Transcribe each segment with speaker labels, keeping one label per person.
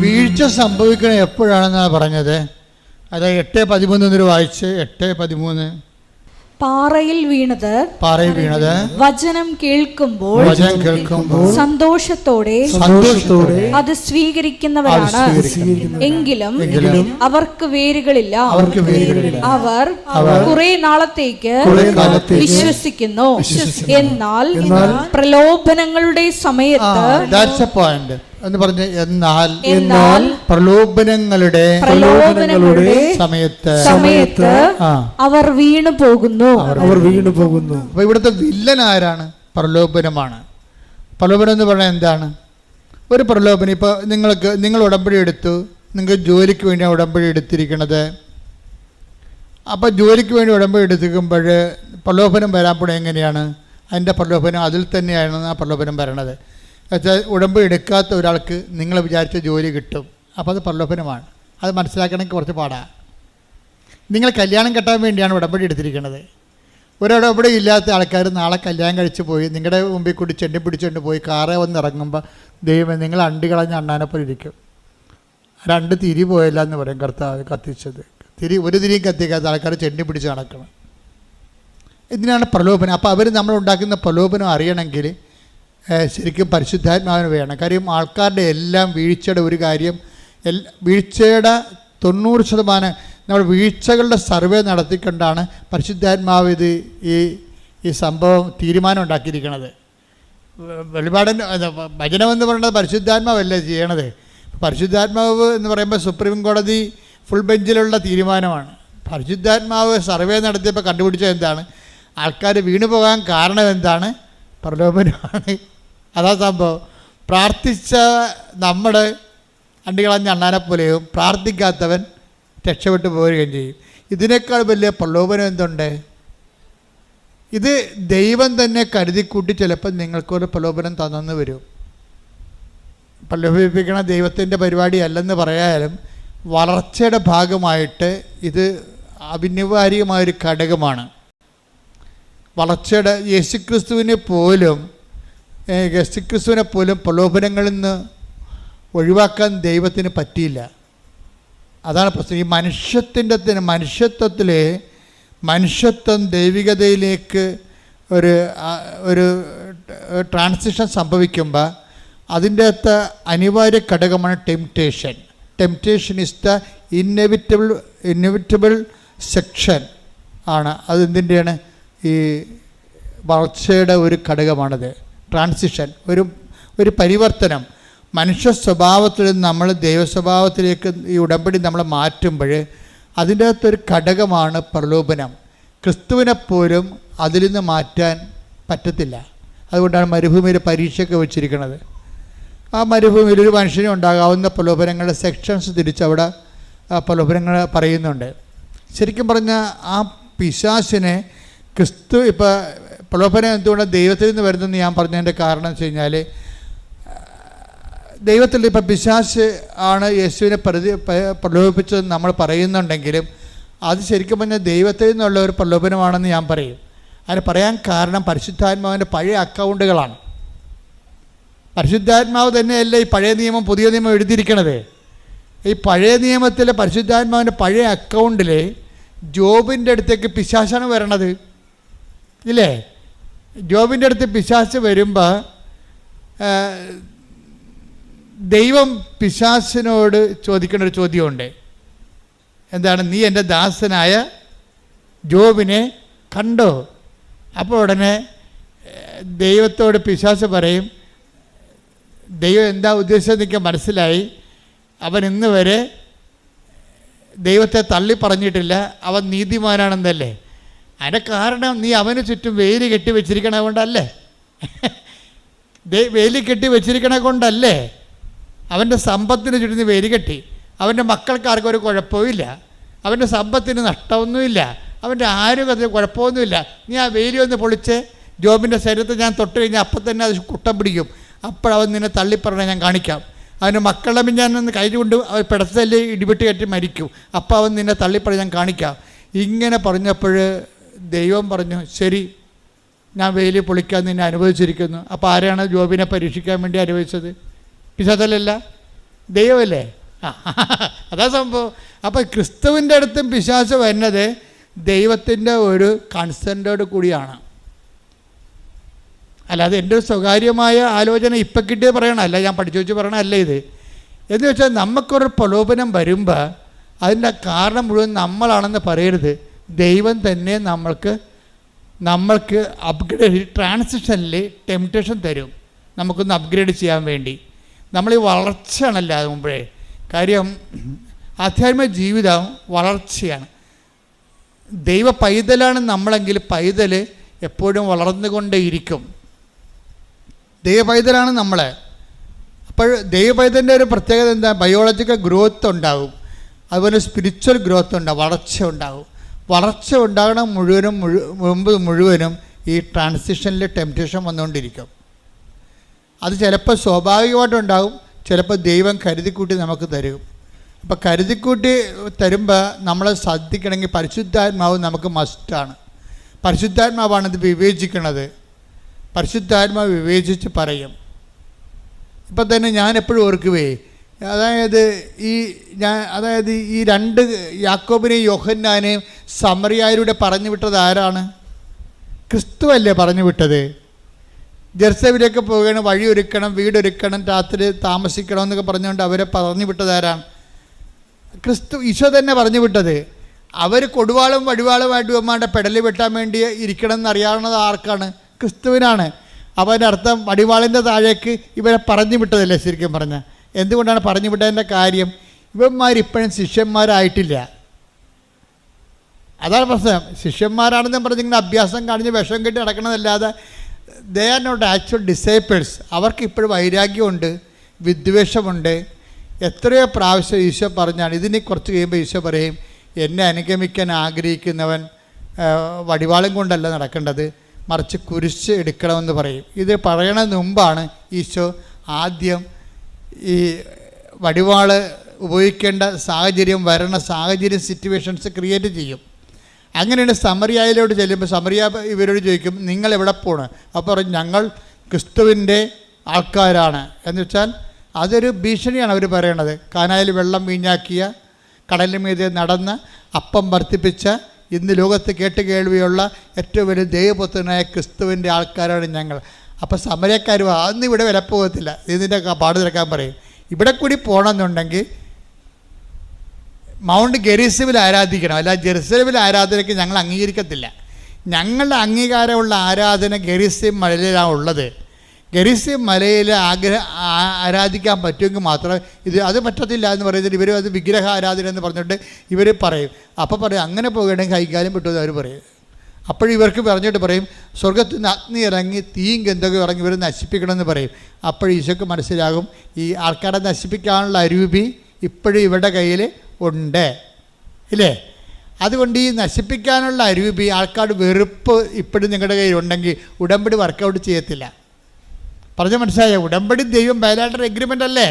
Speaker 1: വീഴ്ച സംഭവിക്കണം എപ്പോഴാണെന്നാണ് പറഞ്ഞത്. അത് 8:13 വായിച്ച്. 8:13
Speaker 2: പാറയിൽ വീണത് വചനം കേൾക്കുമ്പോൾ സന്തോഷത്തോടെ അത് സ്വീകരിക്കുന്നവരാണ്. എങ്കിലും അവർക്ക് വേരുകളില്ല. അവർ കുറെ നാളത്തേക്ക് വിശ്വസിക്കുന്നു. എന്നാൽ പ്രലോഭനങ്ങളുടെ സമയത്ത്
Speaker 1: എന്ന് പറഞ്ഞ എന്നാൽ പ്രലോഭനങ്ങളുടെ സമയത്ത്
Speaker 2: അവർ വീണു പോകുന്നു.
Speaker 1: അപ്പൊ ഇവിടുത്തെ വില്ലൻ ആരാണ്? പ്രലോഭനമാണ്. പ്രലോഭനം എന്ന് പറഞ്ഞാൽ എന്താണ്? ഒരു പ്രലോഭനം. ഇപ്പൊ നിങ്ങൾ ഉടമ്പടി എടുത്തു, നിങ്ങൾ ജോലിക്ക് വേണ്ടിയാണ് ഉടമ്പടി എടുത്തിരിക്കുന്നത്. അപ്പൊ ജോലിക്ക് വേണ്ടി ഉടമ്പടി എടുത്തിരിക്കുമ്പോൾ പ്രലോഭനം വരാൻ പോണേ എങ്ങനെയാണ്? അതിൻ്റെ പ്രലോഭനം അതിൽ തന്നെയാണ് ആ പ്രലോഭനം വരണത്. വെച്ചാൽ ഉടമ്പടി എടുക്കാത്ത ഒരാൾക്ക് നിങ്ങൾ വിചാരിച്ച ജോലി കിട്ടും. അപ്പോൾ അത് പ്രലോഭനമാണ്. അത് മനസ്സിലാക്കണമെങ്കിൽ കുറച്ച് പാടാണ്. നിങ്ങൾ കല്യാണം കെട്ടാൻ വേണ്ടിയാണ് ഉടമ്പടി എടുത്തിരിക്കുന്നത്. ഒരുടമ്പടി ഇല്ലാത്ത ആൾക്കാർ നാളെ കല്യാണം കഴിച്ച് പോയി നിങ്ങളുടെ മുമ്പിൽ കൂടി ചെണ്ടി പിടിച്ചുകൊണ്ട് പോയി കാറേ വന്ന് ഇറങ്ങുമ്പോൾ ദൈവം നിങ്ങൾ അണ്ടി കളഞ്ഞ അണ്ണാനെപ്പോലെ ഇരിക്കും. 2 തിരി പോയല്ല എന്ന് പറയും കർത്താവ് കത്തിച്ചത്. ഒരു തിരിയും കത്തിക്കാത്ത ആൾക്കാർ ചെണ്ടി പിടിച്ച് നടക്കണം. ഇതിനാണ് പ്രലോഭനം. അപ്പോൾ അവർ നമ്മളുണ്ടാക്കുന്ന പ്രലോഭനം അറിയണമെങ്കിൽ ശരിക്കും പരിശുദ്ധാത്മാവിന് വേണം. കാര്യം ആൾക്കാരുടെ എല്ലാം വീഴ്ചയുടെ ഒരു കാര്യം, വീഴ്ചയുടെ 90% നമ്മൾ വീഴ്ചകളുടെ സർവേ നടത്തിക്കൊണ്ടാണ് പരിശുദ്ധാത്മാവ് ഈ സംഭവം തീരുമാനം ഉണ്ടാക്കിയിരിക്കുന്നത്. വെളിപാടൻ ഭജനമെന്ന് പറയുന്നത് പരിശുദ്ധാത്മാവല്ലേ ചെയ്യണത്. പരിശുദ്ധാത്മാവ് എന്ന് പറയുമ്പോൾ സുപ്രീം കോടതി ഫുൾ ബെഞ്ചിലുള്ള തീരുമാനമാണ്. പരിശുദ്ധാത്മാവ് സർവേ നടത്തിയപ്പോൾ കണ്ടുപിടിച്ചത് എന്താണ്? ആൾക്കാർ വീണു പോകാൻ കാരണം എന്താണ്? പ്രലോഭനമാണ്. അതാ സംഭവം. പ്രാർത്ഥിച്ച നമ്മുടെ അണ്ടികളഞ്ഞ അണ്ണാനെപ്പോലെയും പ്രാർത്ഥിക്കാത്തവൻ രക്ഷപ്പെട്ടു പോവുകയും ചെയ്യും. ഇതിനേക്കാൾ വലിയ പ്രലോഭനം എന്തുണ്ട്? ഇത് ദൈവം തന്നെ കരുതിക്കൂട്ടി ചിലപ്പോൾ നിങ്ങൾക്കൊരു പ്രലോഭനം തന്നെന്ന് വരും. പ്രലോഭിപ്പിക്കണ ദൈവത്തിൻ്റെ പരിപാടി അല്ലെന്ന് പറയാനും വളർച്ചയുടെ ഭാഗമായിട്ട് ഇത് അഭിനിവാര്യമായൊരു ഘടകമാണ്. വളർച്ചയുടെ യേശുക്രിസ്തുവിനെ പോലും പ്രലോഭനങ്ങളിൽ നിന്ന് ഒഴിവാക്കാൻ ദൈവത്തിന് പറ്റിയില്ല. അതാണ് പ്രശ്നം. ഈ മനുഷ്യത്വം ദൈവികതയിലേക്ക് ഒരു ട്രാൻസിഷൻ സംഭവിക്കുമ്പോൾ അതിൻ്റെ അകത്ത് അനിവാര്യ ഘടകമാണ് temptation. Temptation is the inevitable section ആണ്. അതെന്തിൻ്റെയാണ്? ഈ വളർച്ചയുടെ ഒരു ഘടകമാണത്. ട്രാൻസിഷൻ, ഒരു പരിവർത്തനം. മനുഷ്യ സ്വഭാവത്തിൽ നിന്ന് നമ്മൾ ദൈവസ്വഭാവത്തിലേക്ക് ഈ ഉടമ്പടി നമ്മൾ മാറ്റുമ്പോൾ അതിൻ്റെ അകത്തൊരു ഘടകമാണ് പ്രലോഭനം. ക്രിസ്തുവിനെപ്പോലും അതിൽ നിന്ന് മാറ്റാൻ പറ്റത്തില്ല. അതുകൊണ്ടാണ് മരുഭൂമിയിൽ പരീക്ഷയൊക്കെ വെച്ചിരിക്കുന്നത്. ആ മരുഭൂമിയിൽ ഒരു മനുഷ്യന് ഉണ്ടാകാവുന്ന പ്രലോഭനങ്ങളുടെ സെക്ഷൻസ് തിരിച്ചവിടെ ആ പ്രലോഭനങ്ങൾ പറയുന്നുണ്ട്. ശരിക്കും പറഞ്ഞാൽ ആ പിശാചിനെ ക്രിസ്തു ഇപ്പോൾ പ്രലോഭനം എന്തുകൊണ്ട് ദൈവത്തിൽ നിന്ന് വരുന്നതെന്ന് ഞാൻ പറഞ്ഞതിൻ്റെ കാരണം വെച്ച് കഴിഞ്ഞാൽ, ദൈവത്തിൽ ഇപ്പം പിശാച് ആണ് യേശുവിനെ പ്രലോഭിപ്പിച്ചതെന്ന് നമ്മൾ പറയുന്നുണ്ടെങ്കിലും അത് ശരിക്കും പറഞ്ഞാൽ ദൈവത്തിൽ നിന്നുള്ള ഒരു പ്രലോഭനമാണെന്ന് ഞാൻ പറയും. അതിന് പറയാൻ കാരണം പരിശുദ്ധാത്മാവിൻ്റെ പഴയ അക്കൗണ്ടുകളാണ്. പരിശുദ്ധാത്മാവ് തന്നെയല്ലേ ഈ പഴയ നിയമം പുതിയ നിയമം എഴുതിയിരിക്കണത്. ഈ പഴയ നിയമത്തിലെ പരിശുദ്ധാത്മാവിൻ്റെ പഴയ അക്കൗണ്ടിൽ ജോബിൻ്റെ അടുത്തേക്ക് പിശാചാണ് വരണത്, ഇല്ലേ? ജോബിൻ്റെ അടുത്ത് പിശാച് വരുമ്പോൾ ദൈവം പിശാചിനോട് ചോദിക്കുന്ന ഒരു ചോദ്യമുണ്ട്. എന്താണ്? നീ എൻ്റെ ദാസനായ ജോബിനെ കണ്ടോ? അപ്പോൾ ഉടനെ ദൈവത്തോട് പിശാച് പറയും, ദൈവം എന്താ ഉദ്ദേശിച്ചത് എനിക്ക് മനസ്സിലായി. അവൻ ഇന്ന് വരെ ദൈവത്തെ തള്ളി പറഞ്ഞിട്ടില്ല, അവൻ നീതിമാനാണെന്നല്ലേ. അതിൻ്റെ കാരണം നീ അവന് ചുറ്റും വേലി കെട്ടി വെച്ചിരിക്കണ കൊണ്ടല്ലേ, വേലി കെട്ടി വെച്ചിരിക്കണ കൊണ്ടല്ലേ. അവൻ്റെ സമ്പത്തിന് ചുറ്റും വേലി കെട്ടി. അവൻ്റെ മക്കൾക്കാർക്കും ഒരു കുഴപ്പമില്ല, അവൻ്റെ സമ്പത്തിന് നഷ്ടമൊന്നുമില്ല, അവൻ്റെ ആരോഗ്യത്തിന് കുഴപ്പമൊന്നുമില്ല. നീ ആ വേലി ഒന്ന് പൊളിച്ച് ജോബിൻ്റെ ശരീരത്തിൽ ഞാൻ തൊട്ട് കഴിഞ്ഞാൽ അപ്പം തന്നെ അത് കുട്ടം പിടിക്കും. അപ്പോഴവൻ നിന്നെ തള്ളിപ്പറഞ്ഞ ഞാൻ കാണിക്കാം. അവൻ്റെ മക്കളുടെ മിഞ്ഞാന്ന് കൈ കൊണ്ട് അവൻ പിടത്തല്ലേ ഇടിവിട്ട് കയറ്റി മരിക്കും. അപ്പോൾ അവൻ നിന്നെ തള്ളിപ്പറഞ്ഞ് ഞാൻ കാണിക്കാം. ഇങ്ങനെ പറഞ്ഞപ്പോൾ ദൈവം പറഞ്ഞു, ശരി, ഞാൻ വേലി പൊളിക്കാൻ നിന്നെ അനുവദിച്ചിരിക്കുന്നു. അപ്പോൾ ആരാണ് ജോബിനെ പരീക്ഷിക്കാൻ വേണ്ടി അനുവദിച്ചത്? പിശാചല്ല. ദൈവമല്ലേ? അതാ സംഭവം. അപ്പോൾ ക്രിസ്തുവിൻ്റെ അടുത്തും പിശാച് വരുന്നത് ദൈവത്തിൻ്റെ ഒരു കൺസെൻറ്റോട് കൂടിയാണ്. അല്ലാതെ എൻ്റെ ഒരു സ്വകാര്യമായ ആലോചന ഇപ്പം കിട്ടിയത് പറയണമല്ല, ഞാൻ പഠിച്ചു വെച്ച് പറയണമല്ല ഇത്. എന്ന് വെച്ചാൽ നമുക്കൊരു പ്രലോഭനം വരുമ്പോൾ അതിൻ്റെ കാരണം മുഴുവൻ നമ്മളാണെന്ന് പറയരുത്. ദൈവം തന്നെ നമ്മൾക്ക് അപ്ഗ്രേഡ്, ട്രാൻസിഷനിൽ ടെംപ്റ്റേഷൻ തരും നമുക്കൊന്ന് അപ്ഗ്രേഡ് ചെയ്യാൻ വേണ്ടി. നമ്മൾ ഈ വളർച്ചയാണല്ലോ അത് മുമ്പേ. കാര്യം ആധ്യാത്മിക ജീവിതം വളർച്ചയാണ്. ദൈവ പൈതലാണ് നമ്മളെങ്കിൽ പൈതൽ എപ്പോഴും വളർന്നുകൊണ്ടേയിരിക്കും. ദൈവ പൈതലാണ് നമ്മളെ. അപ്പോൾ ദൈവ പൈതലിൻ്റെ ഒരു പ്രത്യേകത എന്താ? ബയോളജിക്കൽ ഗ്രോത്ത് ഉണ്ടാകും, അതുപോലെ സ്പിരിച്വൽ ഗ്രോത്ത് ഉണ്ടാകും, വളർച്ച ഉണ്ടാകും. വളർച്ച ഉണ്ടാകണം മുഴുവനും ഈ ട്രാൻസിഷനിൽ ടെംപ്റ്റേഷൻ വന്നുകൊണ്ടിരിക്കും. അത് ചിലപ്പോൾ സ്വാഭാവികമായിട്ടുണ്ടാകും, ചിലപ്പോൾ ദൈവം കരുതിക്കൂട്ടി നമുക്ക് തരും. അപ്പോൾ കരുതിക്കൂട്ടി തരുമ്പോൾ നമ്മളെ ശ്രദ്ധിക്കണമെങ്കിൽ പരിശുദ്ധാത്മാവ് നമുക്ക് മസ്റ്റാണ്. പരിശുദ്ധാത്മാവാണ് ഇത് വിവേചിക്കുന്നത്. പരിശുദ്ധാത്മാവ് വിവേചിച്ച് പറയും. ഇപ്പം തന്നെ ഞാൻ എപ്പോഴും ഓർക്കുവേ, അതായത് ഈ രണ്ട് യാക്കോബിനെയും യോഹന്നാനെയും സമറിയായിലൂടെ പറഞ്ഞു വിട്ടത് ആരാണ്? ക്രിസ്തു അല്ലേ പറഞ്ഞു വിട്ടത്? ജെറുസലേമിലേക്ക് പോകണം, വഴിയൊരുക്കണം, വീടൊരുക്കണം, രാത്രി താമസിക്കണം എന്നൊക്കെ പറഞ്ഞുകൊണ്ട് അവരെ പറഞ്ഞു വിട്ടത് ആരാണ്? ക്രിസ്തു, ഈശോ തന്നെ പറഞ്ഞു വിട്ടത്. അവർ കൊടുവാളും വടിവാളുമായിട്ട് അമ്മയുടെ പെടൽ വെട്ടാൻ വേണ്ടി ഇരിക്കണം എന്നറിയാവുന്നത് ആർക്കാണ്? ക്രിസ്തുവിനാണ്. അപ്പോൾ അതിൻ്റെ അർത്ഥം വടിവാളിൻ്റെ താഴേക്ക് ഇവരെ പറഞ്ഞു വിട്ടതല്ലേ ശരിക്കും പറഞ്ഞാൽ. എന്തുകൊണ്ടാണ് പറഞ്ഞു വിട്ടതിൻ്റെ കാര്യം? ഇവന്മാരിപ്പോഴും ശിഷ്യന്മാരായിട്ടില്ല. അതാണ് പ്രശ്നം. ശിഷ്യന്മാരാണെന്ന് പറഞ്ഞിങ്ങനെ അഭ്യാസം കാണിച്ച് വിഷം കെട്ടി നടക്കണതല്ലാതെ they are not actual disciples. അവർക്ക് ഇപ്പോഴും വൈരാഗ്യമുണ്ട്, വിദ്വേഷമുണ്ട്. എത്രയോ പ്രാവശ്യം ഈശോ പറഞ്ഞാണ്. ഇതിനെ കുറച്ച് കഴിയുമ്പോൾ ഈശോ പറയും, എന്നെ അനുഗമിക്കാൻ ആഗ്രഹിക്കുന്നവൻ വടിവാളും കൊണ്ടല്ല നടക്കേണ്ടത്, മറിച്ച് കുരിശ് എടുക്കണമെന്ന് പറയും. ഇത് പറയണതിന് മുമ്പാണ് ഈശോ ആദ്യം ഈ വടിവാള് ഉപയോഗിക്കേണ്ട സാഹചര്യം സിറ്റുവേഷൻസ് ക്രിയേറ്റ് ചെയ്യും. അങ്ങനെയാണ് സമറിയായിലോട്ട് ചെല്ലുമ്പോൾ സമറിയ ഇവരോട് ചോദിക്കും, നിങ്ങൾ എവിടെ പോണ്? അപ്പോൾ പറയും, ഞങ്ങൾ ക്രിസ്തുവിൻ്റെ ആൾക്കാരാണ്. എന്ന് വെച്ചാൽ അതൊരു ഭീഷണിയാണ് അവർ പറയണത്. കാനായിൽ വെള്ളം വീഞ്ഞാക്കിയ, കടലിന് മീതെ നടന്ന് അപ്പം വർദ്ധിപ്പിച്ച, ഇന്ന് ലോകത്ത് കേട്ടുകേൾവിയുള്ള ഏറ്റവും വലിയ ദൈവപുത്രനായ ക്രിസ്തുവിൻ്റെ ആൾക്കാരാണ് ഞങ്ങൾ. അപ്പോൾ സമരക്കാർ അന്ന് ഇവിടെ വില പോകത്തില്ല, ഇതിൻ്റെ പാട് തിരക്കാൻ പറയും. ഇവിടെ കൂടി പോകണമെന്നുണ്ടെങ്കിൽ മൗണ്ട് ഗെറിസിമിൽ ആരാധിക്കണം, അല്ല ജെറുസലേമിൽ ആരാധനയ്ക്ക് ഞങ്ങൾ അംഗീകരിക്കത്തില്ല. ഞങ്ങളുടെ അംഗീകാരമുള്ള ആരാധന ഗെറിസിം മലയിലാണ് ഉള്ളത്. ഗെറിസിം മലയിൽ ആരാധിക്കാൻ പറ്റുമെങ്കിൽ മാത്രം അത് പറ്റത്തില്ല എന്ന് പറയുന്നത് ഇവർ അത് വിഗ്രഹ ആരാധന എന്ന് പറഞ്ഞിട്ട് ഇവർ പറയും. അപ്പോൾ പറയും, അങ്ങനെ പോകണമെങ്കിൽ കൈകാലം പറ്റുമെന്ന് അവർ പറയും. അപ്പോഴിവർക്ക് പറഞ്ഞിട്ട് പറയും, സ്വർഗത്തിൽ നിന്ന് അഗ്നി ഇറങ്ങി തീയും ഗന്ധകം ഇറങ്ങി ഇവർ നശിപ്പിക്കണമെന്ന് പറയും. ഈശോക്ക് മനസ്സിലാകും, ഈ ആൾക്കാരെ നശിപ്പിക്കാനുള്ള അരൂപി ഇപ്പോഴും ഇവരുടെ കയ്യിൽ ഉണ്ട്, ഇല്ലേ? അതുകൊണ്ട് ഈ നശിപ്പിക്കാനുള്ള അരൂപി, ആൾക്കാരുടെ വെറുപ്പ് ഇപ്പോഴും നിങ്ങളുടെ കയ്യിൽ ഉണ്ടെങ്കിൽ ഉടമ്പടി വർക്കൗട്ട് ചെയ്യത്തില്ല. പറഞ്ഞ മനസ്സിലായോ? ഉടമ്പടി ദൈവം ബയലാറ്ററൽ എഗ്രിമെൻ്റ് അല്ലേ?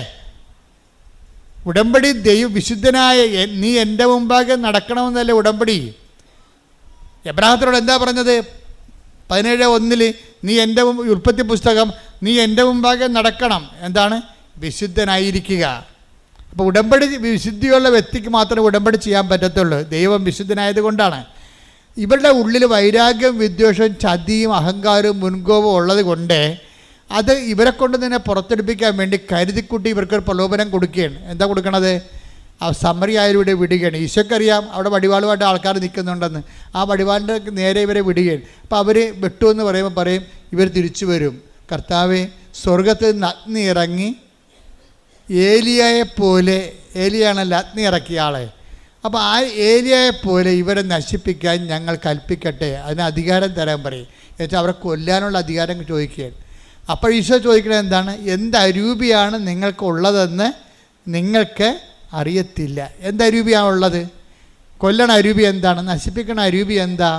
Speaker 1: ഉടമ്പടി ദൈവം വിശുദ്ധനായ നീ എൻ്റെ മുമ്പാകെ നടക്കണമെന്നല്ലേ ഉടമ്പടി. എബ്രാഹത്തിനോട് എന്താ പറഞ്ഞത്? 17:1 നീ എൻ്റെ ഉൽപ്പത്തി പുസ്തകം, നീ എൻ്റെ മുമ്പാകെ നടക്കണം. എന്താണ്? വിശുദ്ധനായിരിക്കുക. അപ്പോൾ ഉടമ്പടി വിശുദ്ധിയുള്ള വ്യക്തിക്ക് മാത്രമേ ഉടമ്പടി ചെയ്യാൻ പറ്റത്തുള്ളൂ. ദൈവം വിശുദ്ധനായത് കൊണ്ടാണ്. ഇവരുടെ ഉള്ളിൽ വൈരാഗ്യം, വിദ്വേഷവും, ചതിയും, അഹങ്കാരവും, മുൻകോപവും ഉള്ളത് കൊണ്ട് അത് ഇവരെ കൊണ്ട് തന്നെ പുറത്തെടുപ്പിക്കാൻ വേണ്ടി കരുതിക്കുട്ടി ഇവർക്കൊരു പ്രലോഭനം കൊടുക്കുകയാണ്. എന്താ കൊടുക്കണത്? ആ സമറിയായിലൂടെ വിടുകയാണ്. ഈശോക്കറിയാം അവിടെ വടിവാളുമായിട്ട് ആൾക്കാർ നിൽക്കുന്നുണ്ടെന്ന്. ആ വടിവാളിൻ്റെ നേരെ ഇവരെ വിടുകയാണ്. അപ്പോൾ അവർ വെട്ടുമെന്ന് പറയുമ്പോൾ പറയും, ഇവർ തിരിച്ചു വരും. കർത്താവെ, സ്വർഗത്തിൽ നിന്ന് അഗ്നി ഇറങ്ങി ഏലിയായെപ്പോലെ, ഏലിയാണല്ലോ അഗ്നി ഇറക്കിയ ആളെ, അപ്പോൾ ആ ഏലിയായെപ്പോലെ ഇവരെ നശിപ്പിക്കാൻ ഞങ്ങൾ കൽപ്പിക്കട്ടെ, അതിന് അധികാരം തരാൻ പറയും. എന്നുവെച്ചാൽ അവരെ കൊല്ലാനുള്ള അധികാരം ചോദിക്കുകയാണ്. അപ്പോൾ ഈശോ ചോദിക്കുന്നത് എന്താണ്? എന്ത് അരൂപിയാണ് നിങ്ങൾക്കുള്ളതെന്ന് നിങ്ങൾക്ക് അറിയത്തില്ല. എന്ത് അരൂപിയാണുള്ളത്? കൊല്ലണ അരൂപി എന്താണ്? നശിപ്പിക്കണ അരൂപി എന്താ?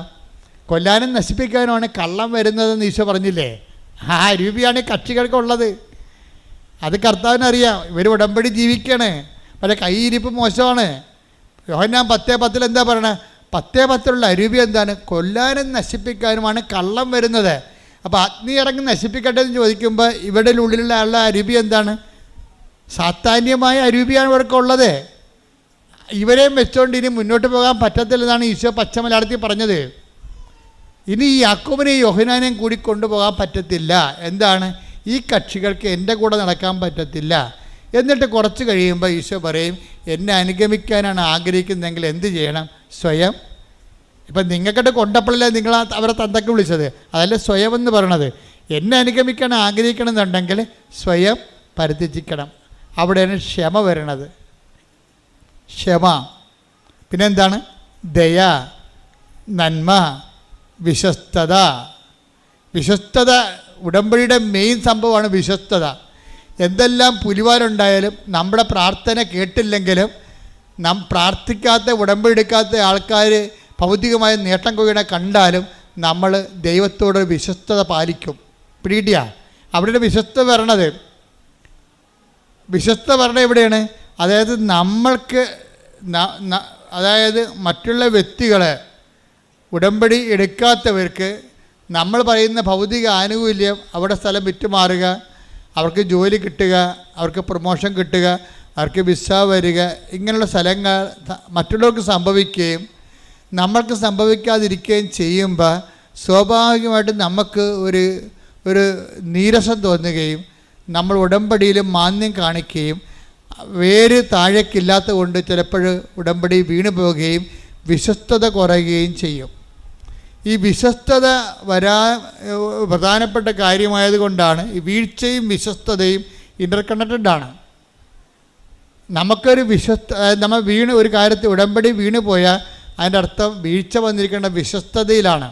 Speaker 1: കൊല്ലാനും നശിപ്പിക്കാനുമാണ് കള്ളം വരുന്നതെന്ന് ഈശോ പറഞ്ഞില്ലേ? ആ അരൂപിയാണ് കക്ഷികൾക്കുള്ളത്. അത് കർത്താവിനറിയാം. ഇവർ ഉടമ്പടി ജീവിക്കണേ, പക്ഷേ കൈയിരിപ്പ് മോശമാണ്. യോഹന്നാൻ 10:10 എന്താ പറയണേ? 10:10 അരൂപി എന്താണ്? കൊല്ലാനും നശിപ്പിക്കാനുമാണ് കള്ളം വരുന്നത്. അപ്പോൾ അഗ്നി ഇറങ്ങി നശിപ്പിക്കട്ടെ എന്ന് ചോദിക്കുമ്പോൾ ഇവരുടെ ഉള്ളിലുള്ള ആളുടെ അരൂപി എന്താണ്? സാത്താന്യമായ അരൂപിയാണ് ഇവർക്കുള്ളത്. ഇവരെയും വെച്ചുകൊണ്ട് ഇനി മുന്നോട്ട് പോകാൻ പറ്റത്തില്ലെന്നാണ് ഈശോ പച്ച മലയാളത്തിൽ പറഞ്ഞത്. ഇനി ഈ യാക്കോബിനെയും യോഹന്നാനെയും കൂടി കൊണ്ടുപോകാൻ പറ്റത്തില്ല. എന്താണ്? ഈ കക്ഷികൾക്ക് എൻ്റെ കൂടെ നടക്കാൻ പറ്റത്തില്ല. എന്നിട്ട് കുറച്ച് കഴിയുമ്പോൾ ഈശോ പറയും, എന്നെ അനുഗമിക്കാനാണ് ആഗ്രഹിക്കുന്നതെങ്കിൽ എന്ത് ചെയ്യണം? സ്വയം. ഇപ്പം നിങ്ങൾക്കിട്ട് കൊണ്ടപ്പോഴല്ലേ നിങ്ങൾ അവരെ തന്തക്ക് വിളിച്ചത്? അതല്ലേ സ്വയം എന്ന് പറയണത്. എന്നെ അനുഗമിക്കാൻ ആഗ്രഹിക്കണമെന്നുണ്ടെങ്കിൽ സ്വയം പരിത്യജിക്കണം. അവിടെയാണ് ക്ഷമ വരണത്. ക്ഷമ. പിന്നെന്താണ്? ദയ, നന്മ, വിശ്വസ്തത. വിശ്വസ്തത ഉടമ്പടിയുടെ മെയിൻ സംഭവമാണ് വിശ്വസ്തത. എന്തെല്ലാം പുലിവാരുണ്ടായാലും നമ്മുടെ പ്രാർത്ഥന കേട്ടില്ലെങ്കിലും പ്രാർത്ഥിക്കാത്ത ഉടമ്പടി എടുക്കാത്ത ആൾക്കാർ ഭൗതികമായ നേട്ടം കൊയ്യണ കണ്ടാലും നമ്മൾ ദൈവത്തോട് വിശ്വസ്തത പാലിക്കും. പിടികിട്ടിയ അവിടെ വിശ്വസ്ത വരണത്. വിശ്വസ്ത വരണത് എവിടെയാണ്? അതായത് നമ്മൾക്ക് അതായത് മറ്റുള്ള വ്യക്തികളെ ഉടമ്പടി എടുക്കാത്തവർക്ക് നമ്മൾ പറയുന്ന ഭൗതിക ആനുകൂല്യം, അവിടെ സ്ഥലം വിറ്റുമാറുക, അവർക്ക് ജോലി കിട്ടുക, അവർക്ക് പ്രൊമോഷൻ കിട്ടുക, അവർക്ക് വിസ വരിക, ഇങ്ങനെയുള്ള സ്ഥലങ്ങൾ മറ്റുള്ളവർക്ക് സംഭവിക്കുകയും നമ്മൾക്ക് സംഭവിക്കാതിരിക്കുകയും ചെയ്യുമ്പോൾ സ്വാഭാവികമായിട്ടും നമുക്ക് ഒരു നീരസം തോന്നുകയും നമ്മൾ ഉടമ്പടിയിൽ മാന്യം കാണിക്കുകയും വേര് താഴേക്കില്ലാത്ത കൊണ്ട് ചിലപ്പോൾ ഉടമ്പടി വീണു പോവുകയും വിശ്വസ്തത കുറയുകയും ചെയ്യും. ഈ വിശ്വസ്തത പ്രധാനപ്പെട്ട കാര്യമായതുകൊണ്ടാണ് ഈ വീഴ്ചയും വിശ്വസ്തതയും ഇൻ്റർകണക്റ്റഡാണ്. നമുക്കൊരു നമ്മൾ ഒരു കാര്യത്തിൽ ഉടമ്പടി വീണു പോയാൽ അതിൻ്റെ അർത്ഥം വീഴ്ച വന്നിരിക്കേണ്ട വിശ്വസ്തതയിലാണ്.